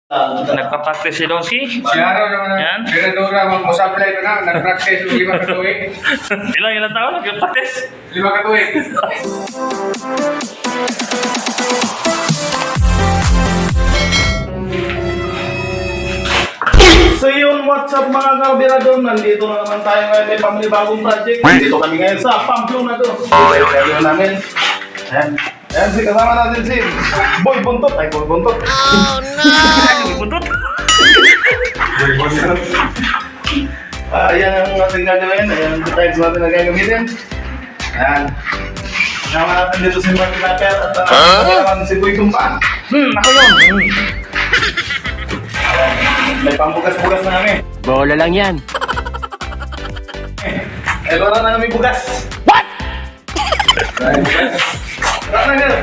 Nagpa-practice si Donski. Si Araw naman Yan. na, Pinadura, mag-musablay ko na, nag-practice yung 5 katuig. Ilang taon nagpa-practice? 5 katuig. So yun, what's up mga kabirado? Nandito na naman tayo ngayon may panibagong project. Nandito kami ngayon sa Pamplona to. Kaya namin. Ayan. Ayan, kasama natin si Boy Buntot. Ay, Boy Buntot. Oh no! Buntot? Boy Buntot. Ayan ang ating gagawin. Ayan ang details natin na gagamitin. Ayan. Kasama natin dito si Mark Lapper at kasama si Boy Tumpa. Ako yun. May pambugas-bugas na kami. Bola lang yan. Wala na kami bugas. What? Wala na ganun.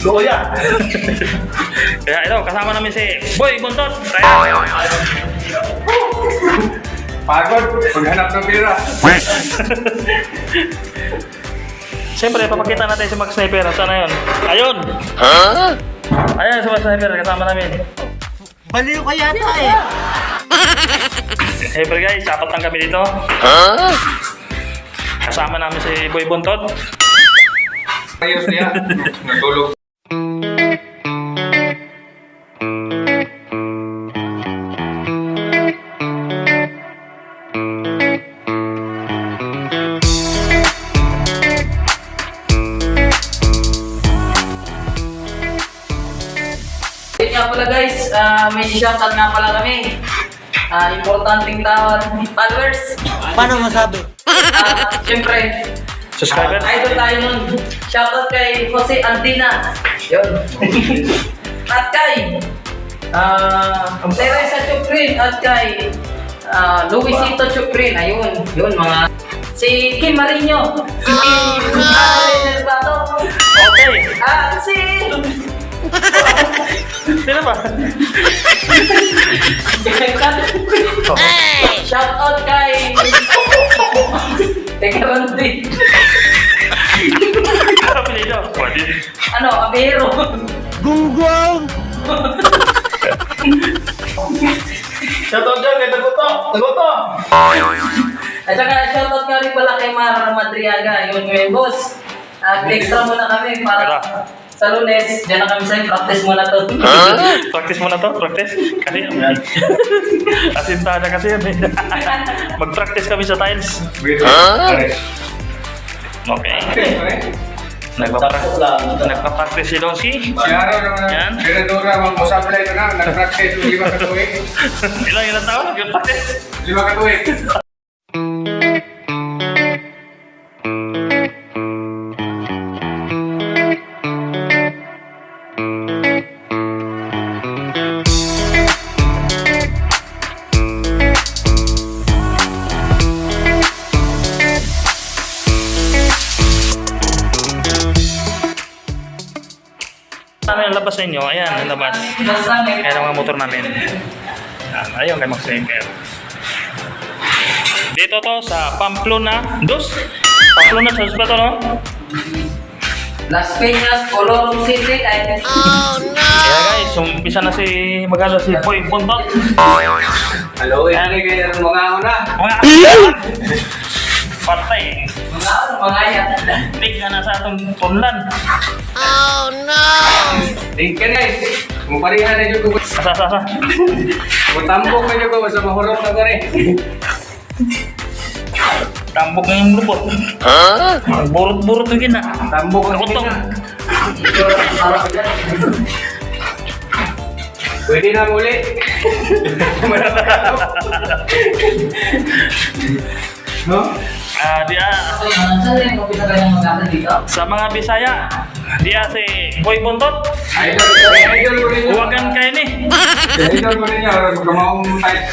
Loya. Kaya ito, kasama namin si Boy Buntot. Kaya, Pagod, paghanap ng pera. siyempre, papakita natin si Max Sniper. Saan na yun? Ayun! Ayan, si Max Sniper, kasama namin. Baliw ka yata eh. Siyempre guys, apat lang kami dito. Kasama namin si Boy Buntot. Ayos niya, natulog. Nga pala guys, may shoutout nga pala kami. Importanteng tao, followers. Paano masabi? Siyempre, Subscriber. idol tayo nun. Shoutout kay Jose Andina. Yun. At kay Teresa Chuprin at kay Luisito Chuprin. Ayun, yun mga. Si Kim Marino. Si Kim Alberto. Okay. At si Sino ba? shout out kay Tegarandi. Kapilido. Pwede. Ano, Abero. Gunggong! Shoutout dyan kay Taguto. Taguto. At saka shout out ka rin pala kay Mara Madriaga. Yun, boss. Extra muna kami para sa Lunes. Diyan na kami sa'yo. Practice muna to. Practice mo na to? Practice? Kasi yan. Asintada kasi yan eh. Mag-practice kami sa tiles. Okay. Nagpa-practice si Donski. Si Araw naman Yan. na, Pinadura, mag-musablay ko na, nag-practice yung 5 katuig. Ilang taon nag-practice? 5 katuig. Ano yung labas sa inyo? Ayan, yung labas. Ayan ang mga motor namin. Ayun, kay Max Sniper. Dito to sa Pamplona. Pamplona sa ba to, no? Las Peñas, Colorado City. Kaya guys, umpisa na si magano si Boy Buntot. Hello, yan kayo mga una. Mga patay. Mga yan. Tignan na sa atong tunlan. Thank you guys. Muparihan na dyan ko. Asa. Mutambok na dyan ko sa mahurot na ko rin. Tambok na yung lupot. Burot-burot na gina. Tambok ang Nakutong. Pwede na muli. No? Saan rin ko pisa kayong magkakal dito? Sa mga Bisaya, diya si Boy Buntot. Idol ko rin yun. Huwagan kayo ni. Idol ko rin yun. Magkamaong type.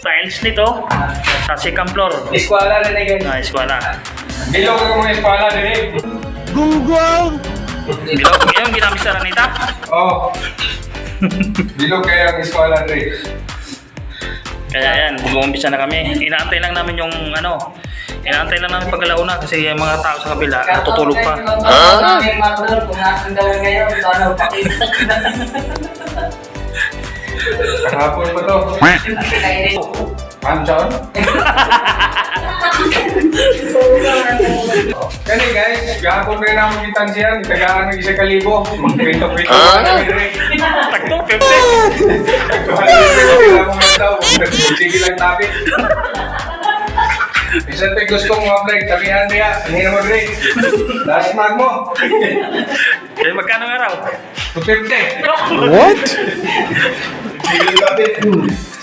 Tiles. nito sa second floor. Eskwala rin eh. Na eskwela. Bilog ako mga eskwala din eh. Gunggong! Bilog, yung ginamit sa Ranita. Oo. Bilog kaya ang eskwala rin. Kaya yan, mag-uumpisa na kami. Inaantay lang namin yung inaantay lang namin pagkalauna kasi yung mga tao sa kabila natutulog pa. Namin makulong kung nasan daw ngayon. Sana pakita. Kahapon pa to. Ma'am John? Kani guys, gahapon rin ako kitang siya. Tagaan ng 1,000. Mag-kwento-kwento na rin. Tagto, 50. Sige lang tapit. Isa ito gusto kong ma-break. Sabihan niya, hindi na mag-break. Last mag mo. Kaya magkano nga raw? 250. What? Sige lang tapit.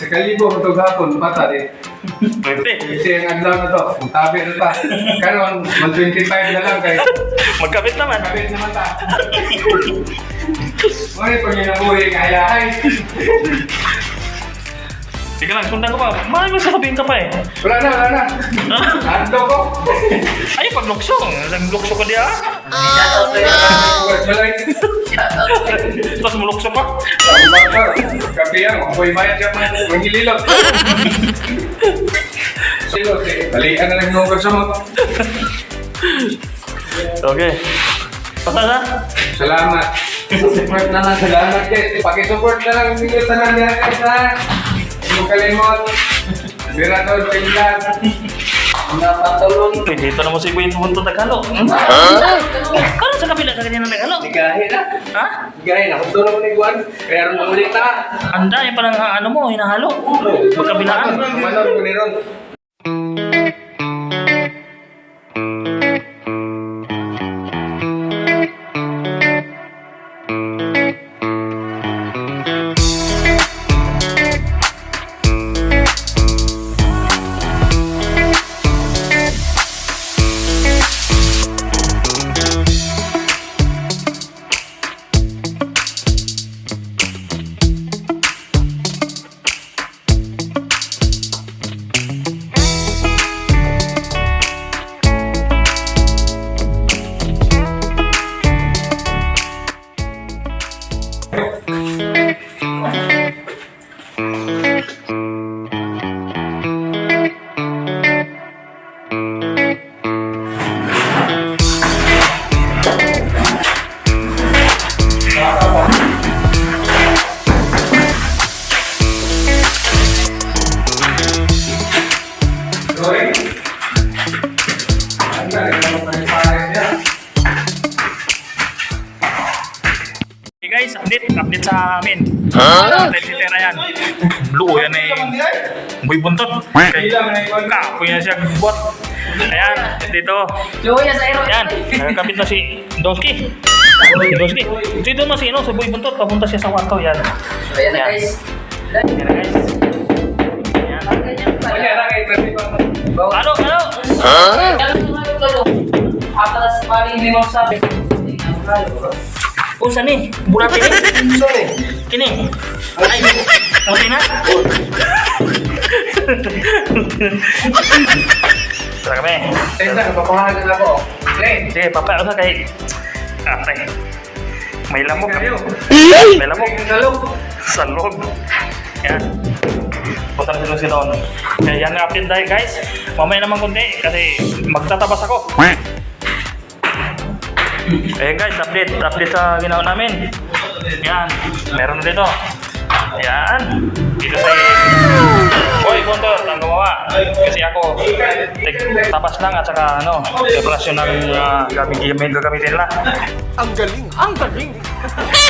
1,000 ito gahapon. Bata eh. 20. Kasi ang adlaw na to, kung tabi na ta. Karon, 125 na lang kay Magkabit naman. kapit naman ta. Ngunit pag yun ang buhay, kayahay. Sige lang, sundan ko pa. Mahal mo sasabihin ka pa eh. Wala na. Ando ko. Ay, paglukso. Naglukso ka diya. Shoutout to you. Balay. Tapos mulukso pa. Kape yan, ako'y bayad siya manghililot. Silot eh. Balikan na lang nungkot sa mga. Okay. Basta na. Salamat. Support na lang. Salamat guys. Pakisupport na lang. Sige sa nandiyan guys ha. Huwag kalimot. Biratol, tinglan. Napatulong. Uy, dito naman si Queen pumunta Tagalog. Kano sa kabila ka ganyan ng Tagalog? Ligahin na. Ha? Ligahin na. Kung doon mo ni Juan, kaya rin mo ulit ha. Anda, yung parang ano mo, hinahalo. Magkabilaan. Manod ko ni Ron. Sorry. Ang galing naman ng pares niya. Hey guys, update sa amin. Update si Tera yan. Blue yan eh. Boy buntot. Okay. Kapoy na siya buat. Ayan, dito. Luya sa ero. Yan, nakakabit na si Donsky. Donsky. Dito na si sa boy buntot. Papunta siya sa kwarto. Yan. So yan na guys. Yan na guys. Yan. Ganyan pala. Kaya na kayo, pwede pa. Ano? Apalas paling hindi mo sabi. Oh, saan eh? Bulati eh? Kini? Ay, muti na? Tara kami. Tenda, papahagan ako. Okay. Sige, papayos na kay ate. May lamok. May lamok. Sa loob. Yan. Punta na si Don. Kaya yan ang update dahil guys. Mamaya naman kundi kasi magtatabas ako. Eh guys, update sa ginawa namin. Yan, meron na dito. Yan. Dito sa Hoy, Buntot, ang gumawa. Kasi ako, tapas lang at saka preparasyon ng gagamitin nila. Ang galing! Ang galing!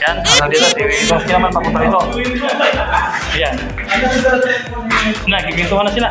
Yan, hanggang dito. Si Donsky naman papunta dito. Yan. Nagigintuhan na sila.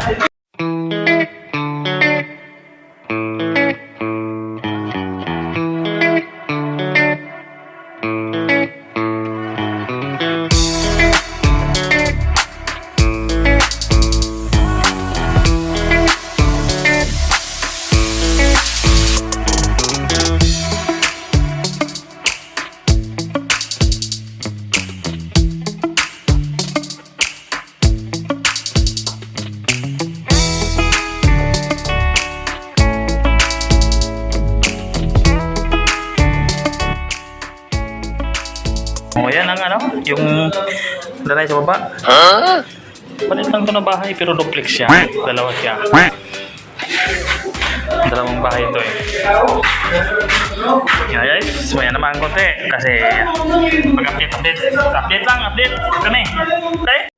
ano, yung lanay sa baba. Palit lang ito na bahay, pero duplex siya. Dalawa siya. Dalawang bahay ito eh. Yan guys, maya naman konti. Kasi, mag-update lang, update kami. Okay?